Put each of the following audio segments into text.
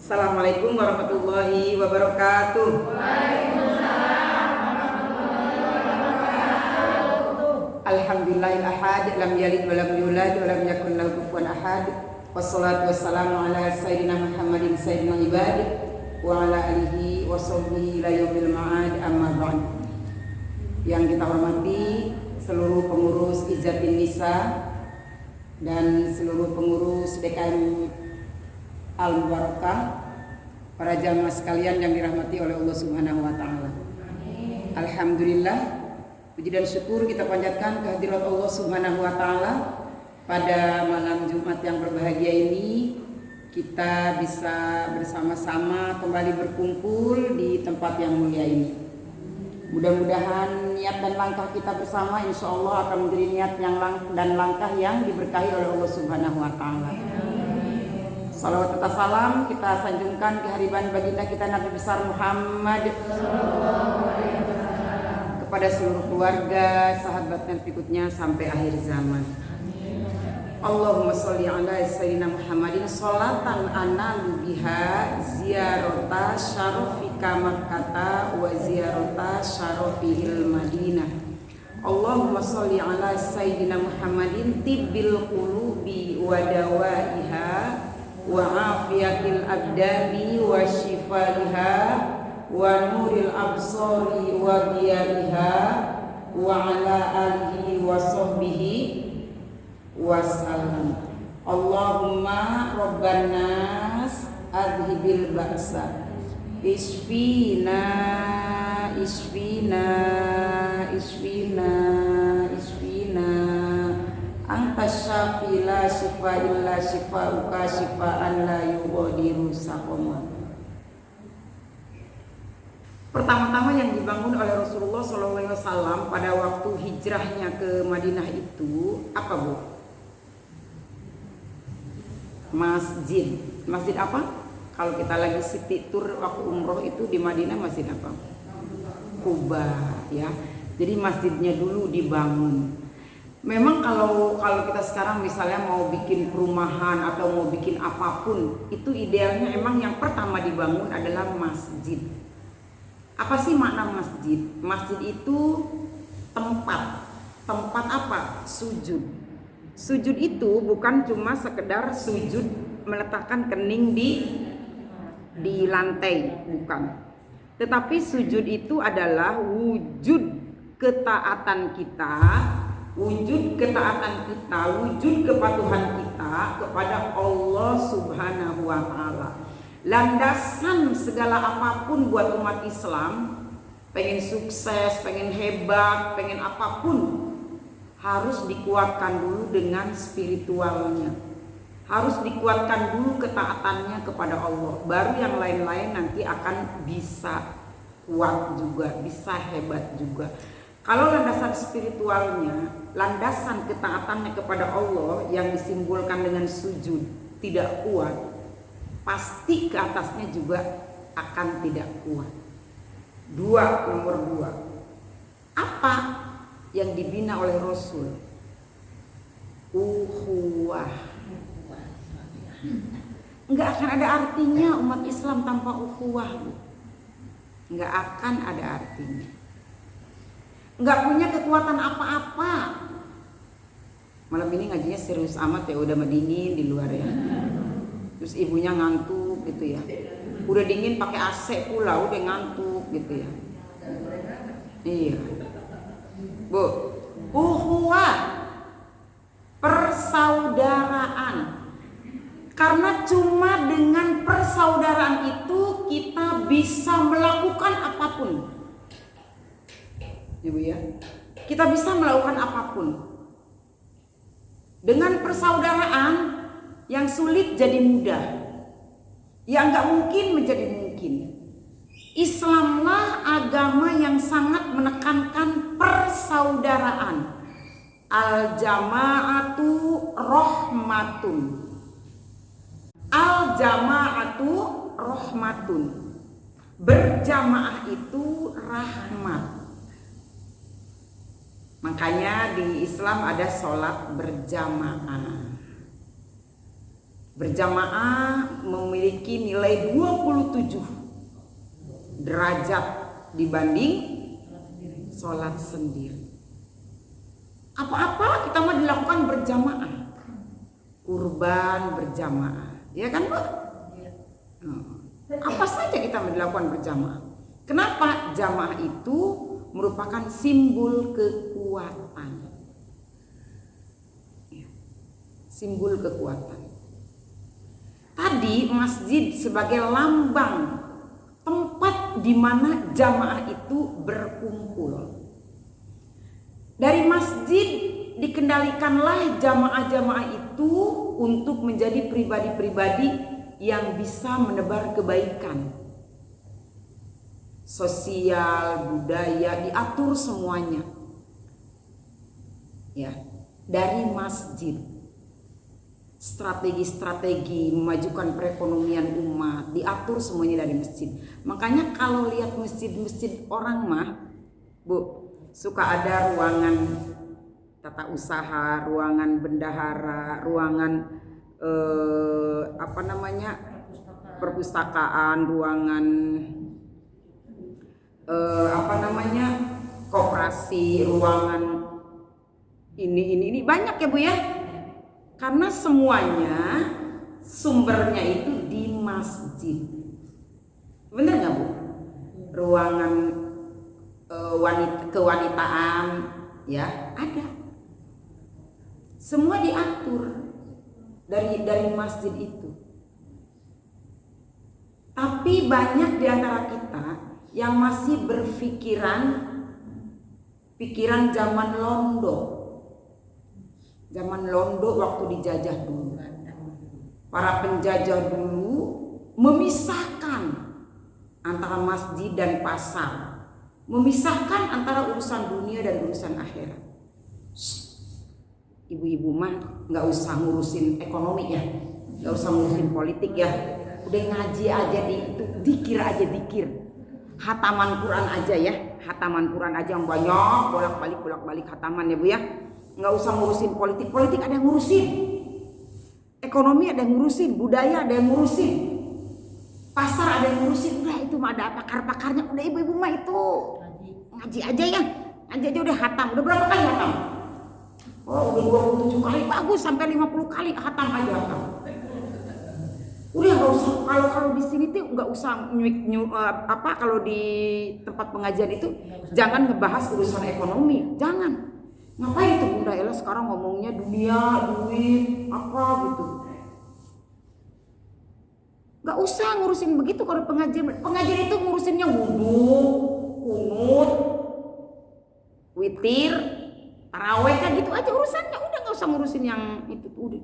Assalamualaikum warahmatullahi wabarakatuh. Alhamdulillahil ahad, lam yalid wa lam yulad wa lam yakul lahu kufuwan ahad. Wassalatu wassalamu ala sayyidina Muhammadin sayyidil ibad wa ala alihi wa sahbihi ila yaumil ma'ad, amma ba'd. Yang kita hormati seluruh pengurus Izzatin Nisa dan seluruh pengurus DKM Al-Mubarakah, para jamaah sekalian yang dirahmati oleh Allah Subhanahu wa taala. Alhamdulillah, puji dan syukur kita panjatkan kehadirat Allah Subhanahu wa taala pada malam Jumat yang berbahagia ini. Kita bisa bersama-sama kembali berkumpul di tempat yang mulia ini. Mudah-mudahan niat dan langkah kita bersama insya Allah akan menjadi niat dan langkah yang diberkahi oleh Allah Subhanahu wa taala. Salawat serta salam kita sanjungkan kehadiran baginda kita Nabi besar Muhammad kepada seluruh keluarga, sahabat dan pengikutnya sampai akhir zaman. Allahumma sholli ala sayyidina Muhammadin sholatan analu biha ziyarata syarafika Makkah wa ziyarata syarafihil Madinah. Allahumma sholli ala sayyidina Muhammadin tibbil qulubi wa dawaiha wa afiyatil abdani wa shifaiha wa nuril absari wa diyaiha wa ala alihi wa sahbihi wa sallam. Allahumma rabban nas adhibil ba'sa isfina isfina isfina isfina anta syafi la syifa illa syifauka syifaan la yughadiru saqama. Pertama-tama yang dibangun oleh Rasulullah SAW pada waktu hijrahnya ke Madinah itu apa, Bu? Masjid. Masjid apa? Kalau kita lagi city tour waktu umroh itu di Madinah masjid apa? Kuba, ya. Jadi masjidnya dulu dibangun. Memang kalau kita sekarang misalnya mau bikin perumahan atau mau bikin apapun, itu idealnya emang yang pertama dibangun adalah masjid. Apa sih makna masjid? Masjid itu tempat apa? Sujud. Sujud itu bukan cuma sekedar sujud meletakkan kening di lantai, bukan. Tetapi sujud itu adalah wujud ketaatan kita, wujud kepatuhan kita kepada Allah Subhanahu wa taala. Landasan segala apapun buat umat Islam, pengen sukses, pengen hebat, pengen apapun, harus dikuatkan dulu dengan spiritualnya. Harus dikuatkan dulu ketaatannya kepada Allah. Baru yang lain-lain nanti akan bisa kuat juga, bisa hebat juga. Kalau landasan spiritualnya, landasan ketaatannya kepada Allah yang disimbolkan dengan sujud tidak kuat, pasti ke atasnya juga akan tidak kuat. Nomor dua. Apa yang dibina oleh Rasul? Ukhuwah. Enggak akan ada artinya umat Islam tanpa ukhuwah. Enggak akan ada artinya. Enggak punya kekuatan apa-apa. Malam ini ngajinya serius amat ya, udah dingin di luar ya. Terus ibunya ngantuk gitu ya. Udah dingin pakai AC pula, udah ngantuk gitu ya. Iya. Bu, ukhuwah, persaudaraan. Karena cuma dengan persaudaraan itu kita bisa melakukan apapun. Ibu ya, kita bisa melakukan apapun. Dengan persaudaraan yang sulit jadi mudah, yang nggak mungkin menjadi mungkin. Islamlah agama yang sangat menekankan persaudaraan. Al-jama'atu rahmatun. Al-jama'atu rahmatun. Berjamaah itu rahmat. Makanya di Islam ada sholat berjamaah. Berjamaah memiliki memiliki nilai 27 derajat dibanding sholat sendiri. Apa-apa kita mau dilakukan berjamaah, kurban berjamaah, ya kan Bu? Apa saja kita mau dilakukan berjamaah. Kenapa? Jamaah itu merupakan simbol kekuatan, simbol kekuatan. Tadi masjid sebagai lambang tempat di mana jamaah itu berkumpul. Dari masjid dikendalikanlah jamaah-jamaah itu untuk menjadi pribadi-pribadi yang bisa menebar kebaikan. Sosial, budaya diatur semuanya. Ya, dari masjid. Strategi-strategi memajukan perekonomian umat diatur semuanya dari masjid. Makanya kalau lihat masjid-masjid orang mah, Bu, suka ada ruangan tata usaha, ruangan bendahara, ruangan perpustakaan, ruangan koperasi, ruangan ini banyak ya Bu ya. Karena semuanya sumbernya itu di masjid. Bener nggak Bu? Ruangan kewanitaan ya ada. Semua diatur dari masjid itu. Tapi banyak di antara kita yang masih pikiran zaman Londo. Zaman Londo waktu dijajah dulu. Para penjajah dulu memisahkan antara masjid dan pasar. Memisahkan antara urusan dunia dan urusan akhirat. Ibu-ibu mah nggak usah ngurusin ekonomi ya. Nggak usah ngurusin politik ya. Udah ngaji aja dikir aja dikir. Hataman Quran aja ya. Hataman Quran aja yang banyak bolak-balik hataman ya Bu ya. Nggak usah ngurusin politik ada yang ngurusin, ekonomi ada yang ngurusin, budaya ada yang ngurusin, pasar ada yang ngurusin. Udah itu mah ada pakar-pakarnya. Udah ibu-ibu mah itu ngaji aja ya, ngaji aja udah hatam. Udah berapa kali hatam? Oh udah 27 kali, bagus, sampai 50 kali hatam aja hatam. Udah nggak usah, kalau di sini tuh nggak usah kalau di tempat pengajian itu jangan ngebahas urusan ekonomi, jangan. Ngapain itu Bunda Ella sekarang ngomongnya dunia, duit, apa gitu. Gak usah ngurusin begitu kalau pengajian. Pengajian itu ngurusinnya wudu, kunut, witir, taraweh kan gitu aja urusannya. Udah gak usah ngurusin yang itu. Udah.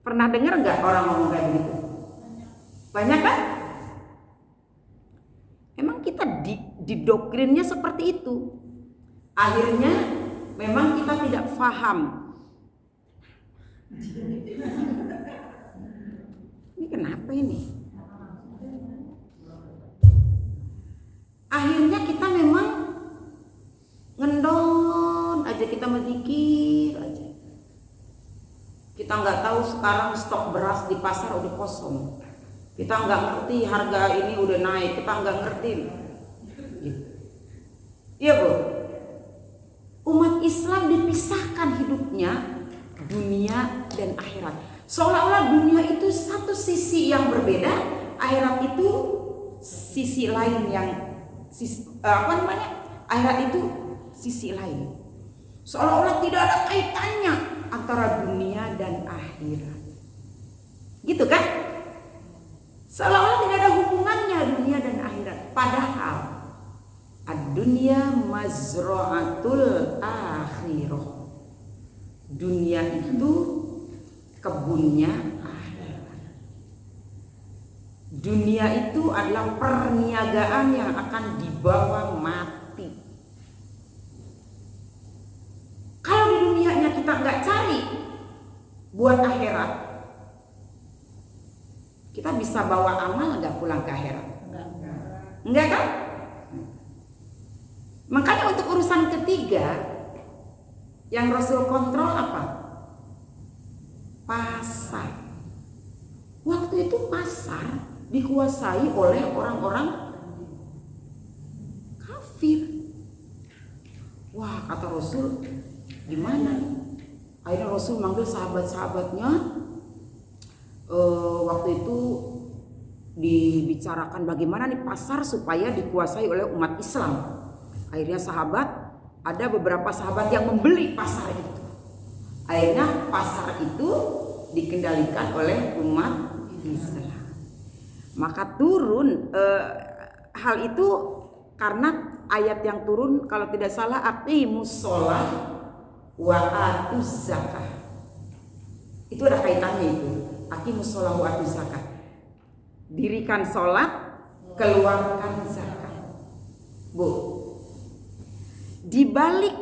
Pernah dengar gak orang ngomong kayak begitu? Banyak kan? Emang kita didoktrinnya seperti itu. Akhirnya memang kita tidak paham. Ini kenapa ini? Akhirnya kita memang ngendon aja, kita menzikir aja. Kita nggak tahu sekarang stok beras di pasar udah kosong. Kita nggak ngerti harga ini udah naik. Kita nggak ngerti. Gitu. Iya Bu. Umat Islam dipisahkan hidupnya dunia dan akhirat. Seolah-olah dunia itu satu sisi yang berbeda, akhirat itu sisi lain yang akhirat itu sisi lain. Seolah-olah tidak ada kaitannya antara dunia dan akhirat. Gitu kan? Seolah-olah tidak ada hubungannya dunia dan akhirat. Padahal ad-dunya mazra'atul akhirah. Dunia itu kebunnya akhirat. Dunia itu adalah perniagaan yang akan dibawa mati. Kalau di dunianya kita nggak cari buat akhirat, kita bisa bawa amal nggak pulang ke akhirat? Enggak kan? Makanya untuk urusan ketiga yang Rasul kontrol apa? Pasar. Waktu waktu itu pasar dikuasai oleh orang-orang kafir. Wah, kata Rasul, gimana nih? Akhirnya Rasul manggil sahabat-sahabatnya. Waktu itu dibicarakan bagaimana nih pasar supaya dikuasai oleh umat Islam. Akhirnya ada beberapa sahabat yang membeli pasar itu. Akhirnya pasar itu dikendalikan oleh umat Islam. Maka turun hal itu karena ayat yang turun kalau tidak salah aqimus shalah wa atuz zakah. Itu ada kaitannya itu. Aqimus shalah wa atuz zakah. Dirikan sholat, keluarkan zakat. Bu, dibalik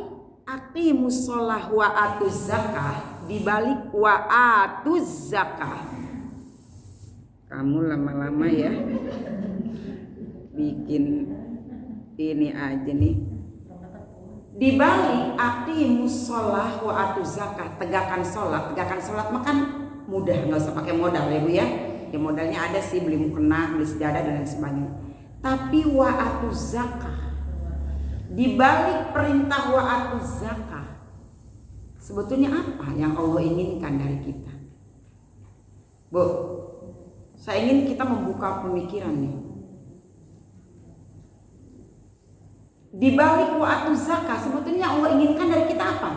aqimus shalah wa atuz zakah, dibalik wa atuz zakah. Kamu lama-lama ya bikin ini aja nih. Dibalik aqimus shalah wa atuz zakah, tegakkan sholat makan mudah, nggak usah pakai modal ya Bu ya. Ya modalnya ada sih, beli mukena, beli sejadah dan lain sebagainya. Tapi wa atuz zakah, di balik perintah wa atuz zakah, sebetulnya apa yang Allah inginkan dari kita? Bu, saya ingin kita membuka pemikiran nih. Di balik wa atuz zakah, sebetulnya Allah inginkan dari kita apa?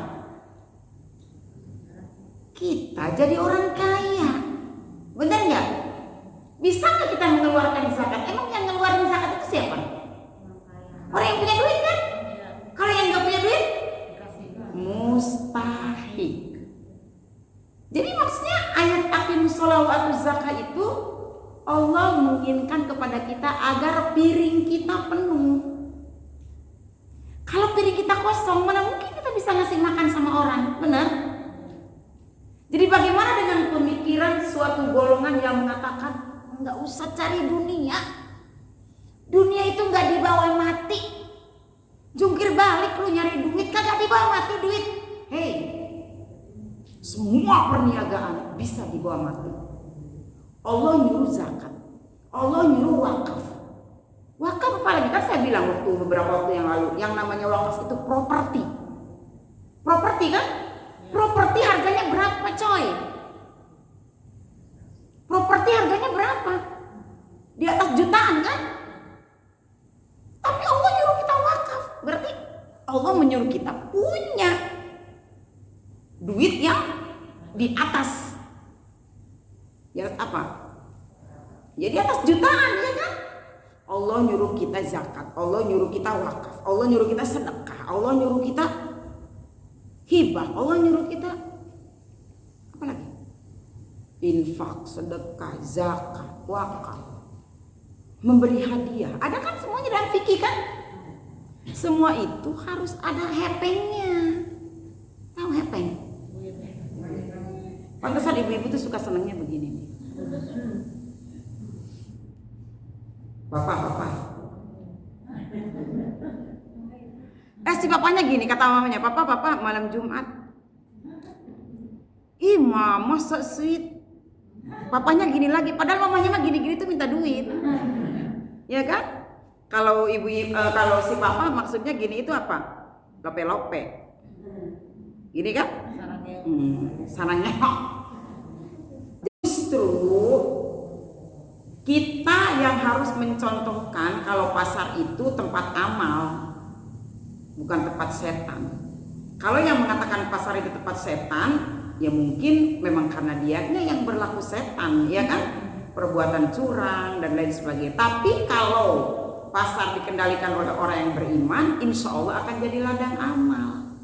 Kita jadi orang kaya. Benar nggak? Bisa nggak kita mengeluarkan zakat? Emang yang ngeluarin zakat itu siapa? Orang yang punya duit kan? Kalau yang nggak punya duit, mustahil. Jadi maksudnya ayat aqimus shalah wa atuz zakah itu Allah menginginkan kepada kita agar piring kita penuh. Kalau piring kita kosong, mana mungkin kita bisa ngasih makan sama orang, benar? Jadi bagaimana dengan pemikiran suatu golongan yang mengatakan nggak usah cari dunia, dunia itu nggak dibawa mati, jungkir balik lu nyari duit kagak dibawa mati duit. Hei, semua perniagaan bisa dibawa mati. Allah nyuruh zakat, Allah nyuruh wakaf. Wakaf apalagi, kan saya bilang beberapa waktu yang lalu, yang namanya wakaf itu properti. Properti kan? Properti harganya berapa coy? Properti harganya berapa? Di atas jutaan kan? Tapi Allah nyuruh kita wakaf. Berarti Allah menyuruh kita punya duit yang di atas. Ya apa? Ya di atas jutaan ya kan? Allah nyuruh kita zakat, Allah nyuruh kita wakaf, Allah nyuruh kita sedekah, Allah nyuruh kita hibah, Allah nyuruh kita apa lagi? Infak, sedekah, zakat, wakaf, memberi hadiah. Ada kan semuanya dalam fikih kan? Semua itu harus ada hepengnya. Tahu hepeng? Pantesan ibu-ibu tuh suka senangnya begini nih. Bapak. Si bapaknya gini, kata mamanya, Papa malam Jumat. Ih mama so sweet. Papanya gini lagi, padahal mamanya mah gini-gini tuh minta duit. Ya kan? Kalau kalau si papa maksudnya gini itu apa? Lope-lope. Gini kan? Sarangnya. Justru kita yang harus mencontohkan kalau pasar itu tempat amal, bukan tempat setan. Kalau yang mengatakan pasar itu tempat setan, ya mungkin memang karena dianya yang berlaku setan, ya kan? Perbuatan curang dan lain sebagainya. Tapi kalau pasar dikendalikan oleh orang yang beriman, insya Allah akan jadi ladang amal.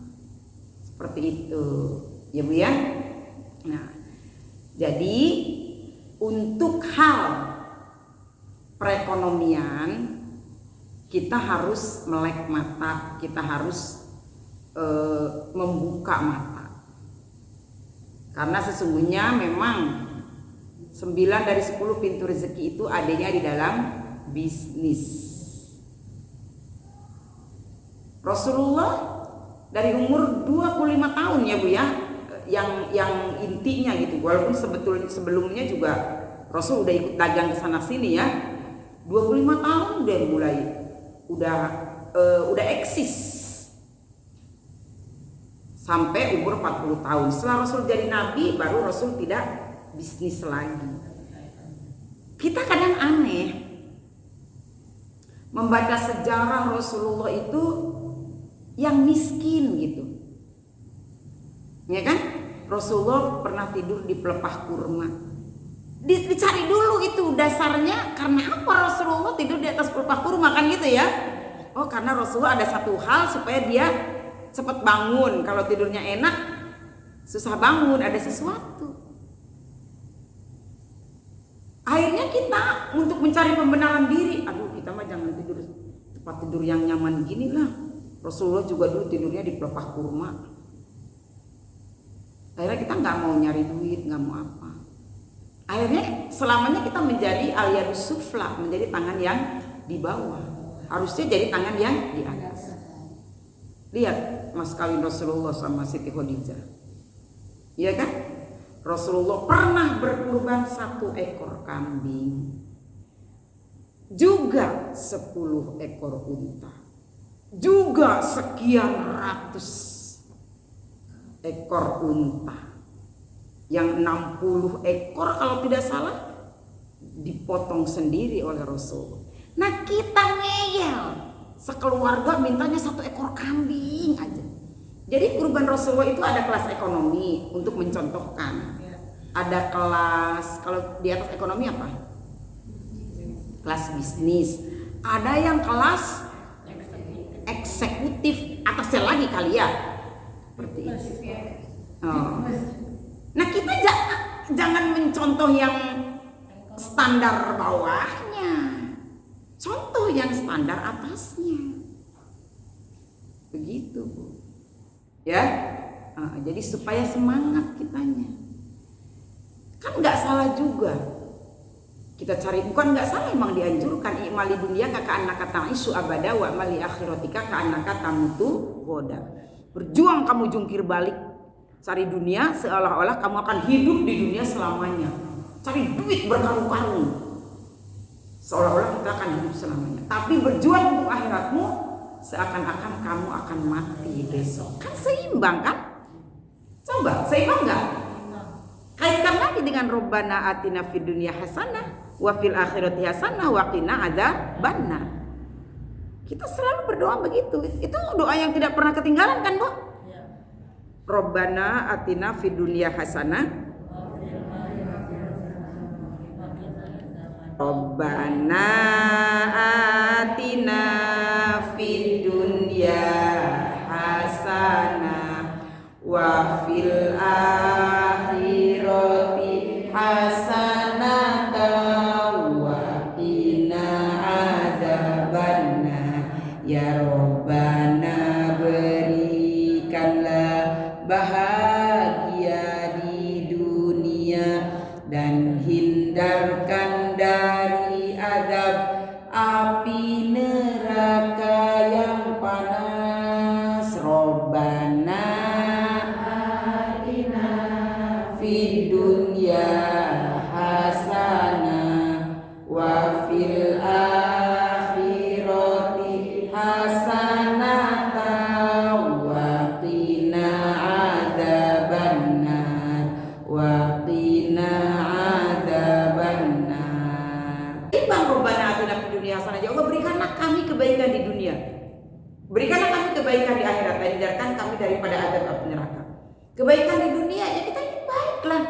Seperti itu, ya Bu ya. Nah, jadi untuk hal perekonomian kita harus melek mata, kita harus membuka mata. Karena sesungguhnya memang 9 dari 10 pintu rezeki itu adanya di dalam bisnis. Rasulullah dari umur 25 tahun ya Bu ya, yang intinya gitu, walaupun sebelumnya juga Rasul udah ikut dagang ke sana sini ya. 25 tahun udah mulai udah eksis. Sampai umur 40 tahun. Setelah Rasul jadi nabi, baru Rasul tidak bisnis lagi. Kita kadang aneh membaca sejarah Rasulullah itu yang miskin gitu. Ya kan? Rasulullah pernah tidur di pelepah kurma. Dicari dulu itu dasarnya karena apa Rasulullah tidur di atas pelepah kurma, kan gitu ya. Oh, karena Rasulullah ada satu hal supaya dia cepat bangun. Kalau tidurnya enak susah bangun, ada sesuatu. Akhirnya kita untuk mencari pembenaran diri, aduh kita mah jangan tidur tempat tidur yang nyaman gini lah. Rasulullah juga dulu tidurnya di pelepah kurma. Akhirnya kita nggak mau nyari duit, nggak mau apa. Akhirnya selamanya kita menjadi al-yadus sufla, menjadi tangan yang di bawah. Harusnya jadi tangan yang di atas. Lihat mas kawin Rasulullah sama Siti Khadijah, iya kan? Rasulullah pernah berkurban 1 ekor kambing, juga 10 ekor unta, juga sekian ratus ekor unta, yang 60 ekor kalau tidak salah dipotong sendiri oleh Rasul. Nah kita ngeyel, sekeluarga mintanya 1 ekor kambing aja. Jadi kurban Rasulullah itu ada kelas ekonomi untuk mencontohkan. Ada kelas, kalau di atas ekonomi apa? Kelas bisnis. Ada yang kelas eksekutif, atasnya lagi kali ya. Seperti itu. Oh. Nah kita jangan mencontoh yang standar bawahnya, contoh yang standar atasnya. Begitu Bu. Ya, jadi supaya semangat kitanya. Kan nggak salah juga kita cari, bukan nggak salah, emang dianjurkan i'mali dunia kakak anak kata isu abada wa mali akhiratika ka anak kata mutu goda. Berjuang kamu jungkir balik cari dunia seolah-olah kamu akan hidup di dunia selamanya. Cari duit berkarung-karung seolah-olah kita akan hidup selamanya. Tapi berjuang untuk akhiratmu seakan-akan kamu akan mati besok. Kan seimbang kan? Coba seimbang nggak? Kaitkan lagi dengan Rabbana atina fid dunya hasanah wa fil akhirati hasanah wa qina adzabannar. Kita selalu berdoa begitu. Itu doa yang tidak pernah ketinggalan kan, Bu? Rabbana atina fid dunya hasanah Rabbana atina fid dunya hasanah wa fil akhirati hasanah wa qina adzabannar. Ya Rabbana berikanlah bahagia di dunia dan hindarkan dari azab api neraka yang panas. Rabbana atina fid dunya hasanah wa fil akhirati hasanah wa qina adzabannar wa qina adzabannar. Timbang Rabbana atina fid dunya hasanah, ya Allah berikanlah kami kebaikan di dunia, berikanlah kami kebaikan di akhirat, dan hindarkan kami daripada azab api neraka. Kebaikan di dunia ya kita ini baiklah,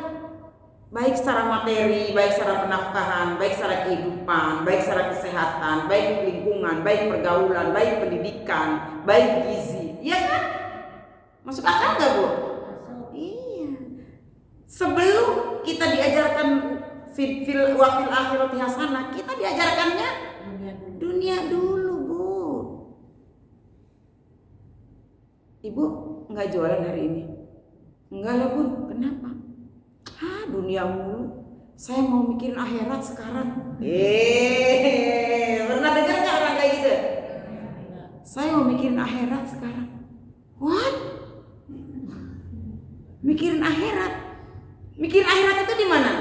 baik secara materi, baik secara penafkahan, baik secara kehidupan, baik secara kesehatan, baik lingkungan, baik pergaulan, baik pendidikan, baik gizi, iya kan? Masuk akal nggak Bu? Iya. Sebelum kita diajarkan fil wa fil akhirati hasanah, kita diajarkannya dunia dulu Bu. Ibu nggak jualan hari ini? Enggak lah Bun, kenapa? Dunia mulu, saya mau mikirin akhirat sekarang. Pernah dengar nggak orang kayak gitu? Saya mau mikirin akhirat sekarang. What? Mikirin akhirat? Mikirin akhirat itu di mana?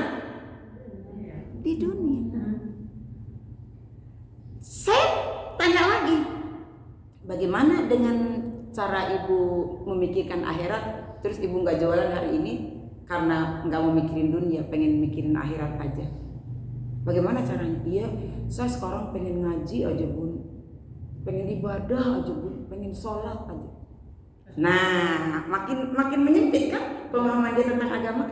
Bagaimana dengan cara ibu memikirkan akhirat, terus ibu nggak jualan hari ini karena nggak mau mikirin dunia, pengen mikirin akhirat aja? Bagaimana caranya? Iya, saya sekarang pengen ngaji aja bun, pengen ibadah aja bun, pengen sholat aja. Nah, makin menyempit kan pemahaman dia tentang agama.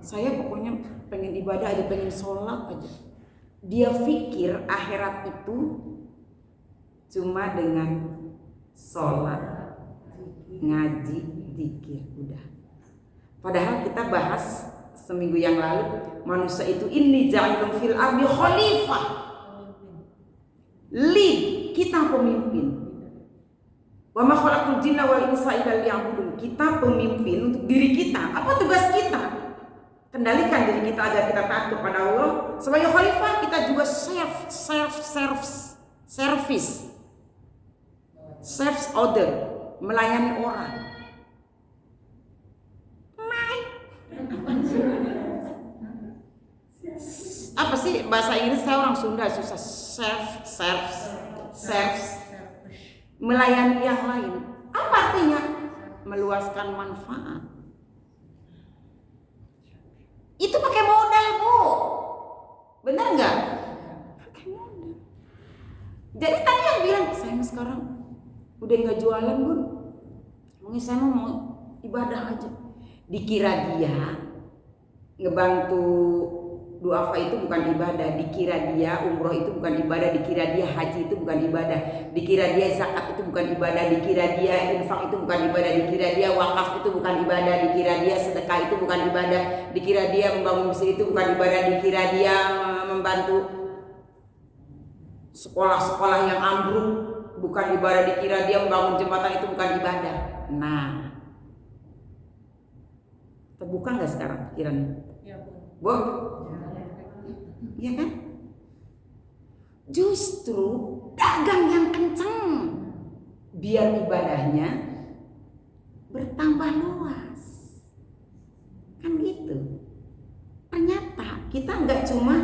Saya pokoknya pengen ibadah aja, pengen sholat aja. Dia pikir akhirat itu cuma dengan sholat, ngaji, zikir, udah. Padahal kita bahas seminggu yang lalu, manusia itu inni ja'ilun fil ardi khalifah. Lead, kita pemimpin. Wa ma khalaqtul jinna wal insa illa liya'budun. Kita pemimpin untuk diri kita. Apa tugas kita? Kendalikan diri kita agar kita taat kepada Allah. Sebagai khalifah kita juga service order, melayani orang. Apa sih bahasa Inggris? Saya orang Sunda susah. Serve, melayani yang lain. Apa artinya? Meluaskan manfaat. Itu pakai modal, Bu. Benar nggak? Pakai modal. Jadi tadi yang bilang, saya sekarang udah nggak jualan bun, mungkin saya mau ibadah aja. Dikira dia ngebantu duafa itu bukan ibadah, dikira dia umroh itu bukan ibadah, dikira dia haji itu bukan ibadah, dikira dia zakat itu bukan ibadah, dikira dia infak itu bukan ibadah, dikira dia wakaf itu bukan ibadah, dikira dia sedekah itu bukan ibadah, dikira dia membangun masjid itu bukan ibadah, dikira dia membantu sekolah-sekolah yang ambruk bukan ibadah, dikira dia membangun jembatan itu bukan ibadah. Nah, terbuka nggak sekarang pikirannya? Bu? Iya kan? Justru dagang yang kenceng biar ibadahnya bertambah luas. Kan gitu. Ternyata kita nggak cuma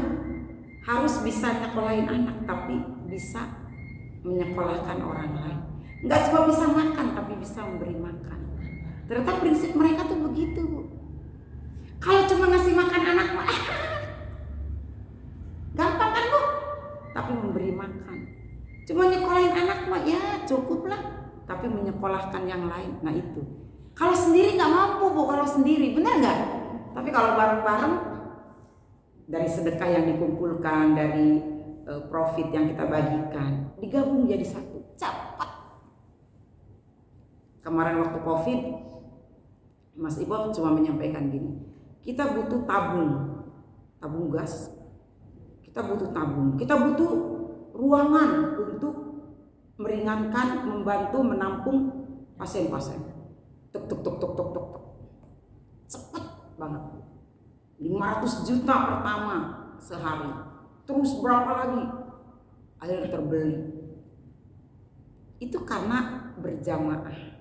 harus bisa nyekolahin anak, tapi bisa menyekolahkan orang lain. Nggak cuma bisa makan, tapi bisa memberi makan. Ternyata prinsip mereka tuh begitu, Bu. Kalau cuma ngasih makan anak mah gampang kan, Bu? Tapi memberi makan, cuma nyekolahin anak mah ya cukup lah. Tapi menyekolahkan yang lain, nah itu. Kalau sendiri nggak mampu, Bu. Kalau sendiri, benar nggak? Tapi kalau bareng-bareng, dari sedekah yang dikumpulkan, dari profit yang kita bagikan, digabung jadi satu, cepat. Kemarin waktu Covid, Mas Ibo cuma menyampaikan gini, kita butuh tabung gas, kita butuh tabung, kita butuh ruangan untuk meringankan, membantu menampung pasien-pasien. Tuk, cepet banget. 500 juta pertama sehari, terus berapa lagi? Akhirnya terbeli. Itu karena berjamaah.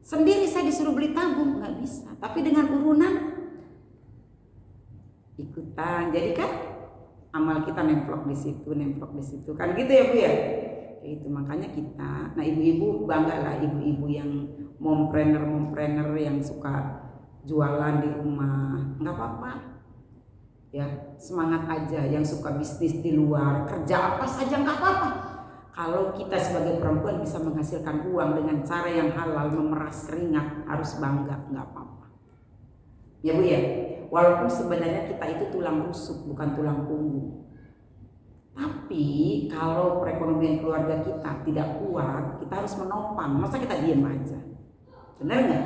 Sendiri saya disuruh beli tabung nggak bisa, tapi dengan urunan ikutan. Jadi kan amal kita nemplok di situ kan gitu ya, Bu ya. Itu makanya kita, nah ibu-ibu bangga lah, ibu-ibu yang mompreneur yang suka jualan di rumah, nggak apa-apa ya, semangat aja. Yang suka bisnis di luar, kerja apa saja nggak apa-apa. Kalau kita sebagai perempuan bisa menghasilkan uang dengan cara yang halal, memeras keringat, harus bangga, nggak apa-apa ya, Bu ya. Walaupun sebenarnya kita itu tulang rusuk, bukan tulang punggung. Tapi kalau perekonomian keluarga kita tidak kuat, kita harus menopang. Masa kita diam aja? Benar nggak?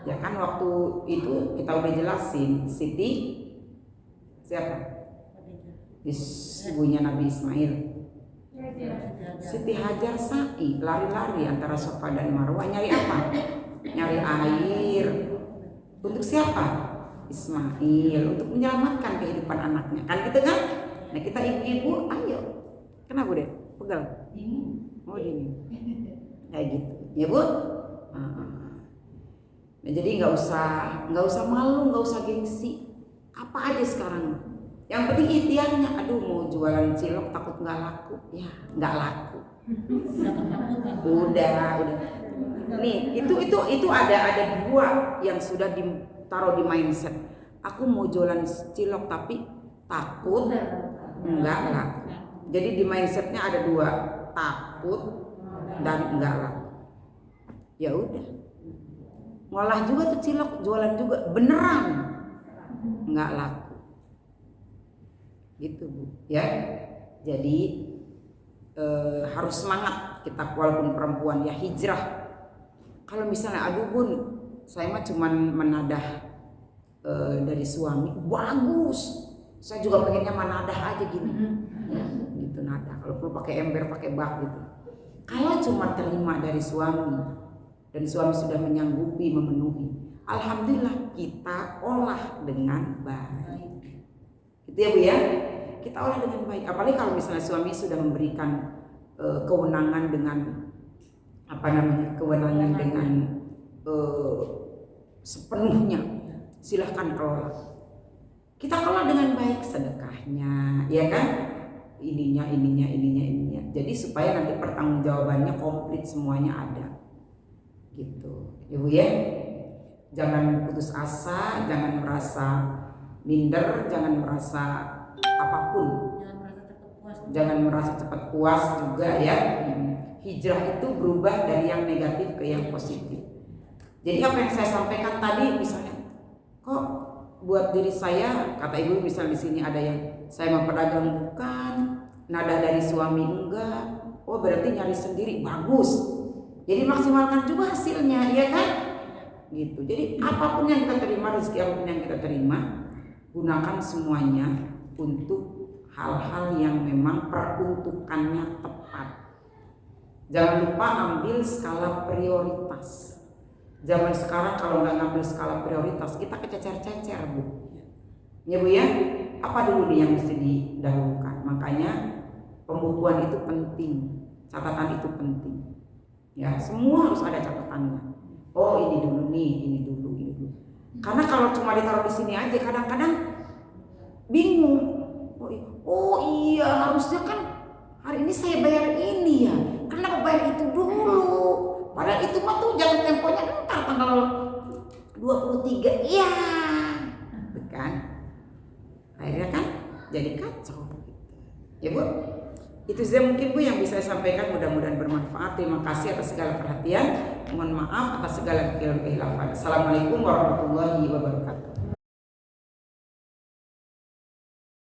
Ya kan waktu itu kita udah jelasin, Siti siapa? Ibunya Nabi Ismail. Siti Hajar sa'i, lari-lari antara Safa dan Marwah, nyari apa? Nyari air. Untuk siapa? Ismail, untuk menyelamatkan kehidupan anaknya. Kan gitu kan? Nah kita ibu-ibu, ayo. Kenapa deh? Pegal. Oh dingin. Kayak gitu. Ya, Bu? Nah, jadi nggak usah malu, nggak usah gengsi. Apa aja sekarang Yang penting ikhtiarnya. Aduh mau jualan cilok takut nggak laku, ya nggak laku. Udah. Nih itu ada dua yang sudah ditaruh di mindset. Aku mau jualan cilok tapi takut nggak laku. Jadi di mindsetnya ada dua, takut dan nggak laku. Ya udah, ngolah juga tuh cilok, jualan juga beneran nggak laku. Gitu Bu, ya. Jadi harus semangat kita walaupun perempuan ya hijrah. Kalau misalnya aduh Bun, saya mah cuman menadah dari suami, bagus. Saya juga pengennya menadah aja gini, ya, gitu nada. Kalau perlu pakai ember, pakai bak gitu. Kalau cuma terima dari suami dan suami sudah menyanggupi memenuhi, alhamdulillah kita olah dengan baik. Gitu ya Bu ya. Kita olah dengan baik. Apalagi kalau misalnya suami sudah memberikan kewenangan dengan kewenangan dengan sepenuhnya, silahkan kelola. Kita kelola dengan baik sedekahnya, ya kan? Ininya. Jadi supaya nanti pertanggungjawabannya komplit semuanya ada. Gitu. Ya Bu ya. Jangan putus asa, jangan merasa minder, jangan merasa apapun. Jangan merasa cepat puas juga ya. Hijrah itu berubah dari yang negatif ke yang positif. Jadi apa yang saya sampaikan tadi, misalnya, kok buat diri saya, kata ibu misal di sini ada yang saya mau pedagang bukan, nada dari suami enggak, oh berarti nyari sendiri bagus. Jadi maksimalkan juga hasilnya, ya kan? Gitu. Jadi apapun yang kita terima, rezeki apapun yang kita terima, gunakan semuanya untuk hal-hal yang memang peruntukannya tepat. Jangan lupa ambil skala prioritas. Zaman sekarang kalau nggak ngambil skala prioritas, kita kececer-cecer Bu. Ya Bu ya, apa dulu nih yang mesti didahulukan? Makanya pembukuan itu penting, catatan itu penting. Ya, semua harus ada catatannya. Oh ini dulu nih, ini dulu. Karena kalau cuma ditaruh di sini aja, kadang-kadang bingung. Oh iya, harusnya kan hari ini saya bayar ini ya. Kenapa bayar itu dulu? Padahal itu mah tuh jatuh temponya ntar tanggal 23. Iya. Kan? Akhirnya kan jadi kacau. Ya Bu. Itu saja mungkin Bu yang bisa saya sampaikan, mudah-mudahan bermanfaat. Terima kasih atas segala perhatian. Mohon maaf atas segala kekeliruan. Assalamualaikum warahmatullahi wabarakatuh.